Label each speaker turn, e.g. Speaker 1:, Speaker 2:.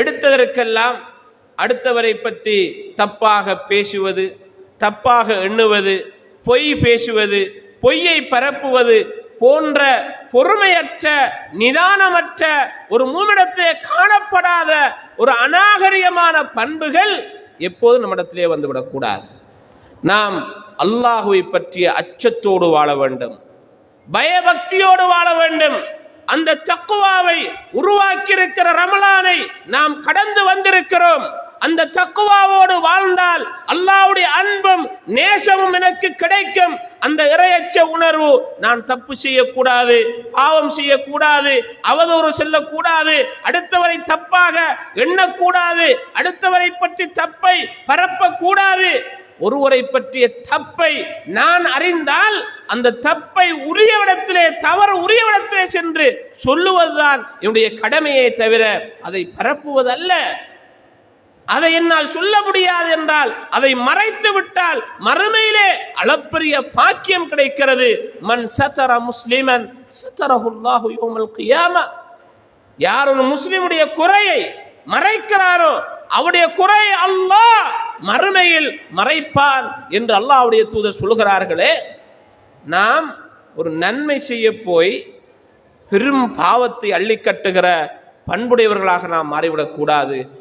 Speaker 1: எடுத்ததற்கெல்லாம் அடுத்தவரை பற்றி தப்பாக பேசுவது, தப்பாக எண்ணுவது, பொய் பேசுவது, பொய்யை பரப்புவது போன்ற பொறுமையற்ற, நிதானமற்ற, ஒரு மூமிடத்திலே காணப்படாத ஒரு அநாகரிகமான பண்புகள் எப்போது நம்மிடத்திலே வந்துவிடக்கூடாது. நாம் அல்லாஹுவை பற்றிய அச்சத்தோடு வாழ வேண்டும், பயபக்தியோடு வாழ வேண்டும். அந்த தக்வாவை உருவாக்கியிருக்கிற ரமலானை நாம் கடந்து வந்திருக்கிறோம். அந்த தக்வாவோடு வாழ்ந்தால் அல்லாஹ்வுடைய அன்பும் நேசமும் எனக்கு கிடைக்கும். அந்த இறையச்ச உணர்வு, நான் தப்பு செய்யக்கூடாது, பாவம் செய்யக்கூடாது, அவதூறு செல்லக்கூடாது, அடுத்தவரை தப்பாக எண்ணக்கூடாது, அடுத்தவரை பற்றி தப்பை பரப்பக்கூடாது. ஒருவரை பற்றிய தப்பை நான் அறிந்தால் அந்த தப்பை உரியவிடத்திலே, தவறு உரியவிடத்திலே சென்று சொல்லுவதுதான் என்னுடைய கடமையை தவிர அதை பரப்புவதல்ல. அதை என்னால் சொல்ல முடியாது என்றால் அதை மறைத்து விட்டால் மறுமையிலே அளப்பரிய பாக்கியம் கிடைக்கிறது. மன் சதர முஸ்லிமன் சதரஹுல்லாஹு யௌமல் கியாமா. யார் ஒரு முஸ்லிமுடைய குறையை மறைக்கிறாரோ அவருடைய குறையை அல்லாஹ் மறுமையில் மறைப்பான் என்று அல்லாஹ்வுடைய தூதர் சொல்கிறார்களே. நாம் ஒரு நன்மை செய்ய போய் பெரும் பாவத்தை அள்ளி கட்டுகிற பண்புடையவர்களாக நாம் மாறிவிடக்கூடாது.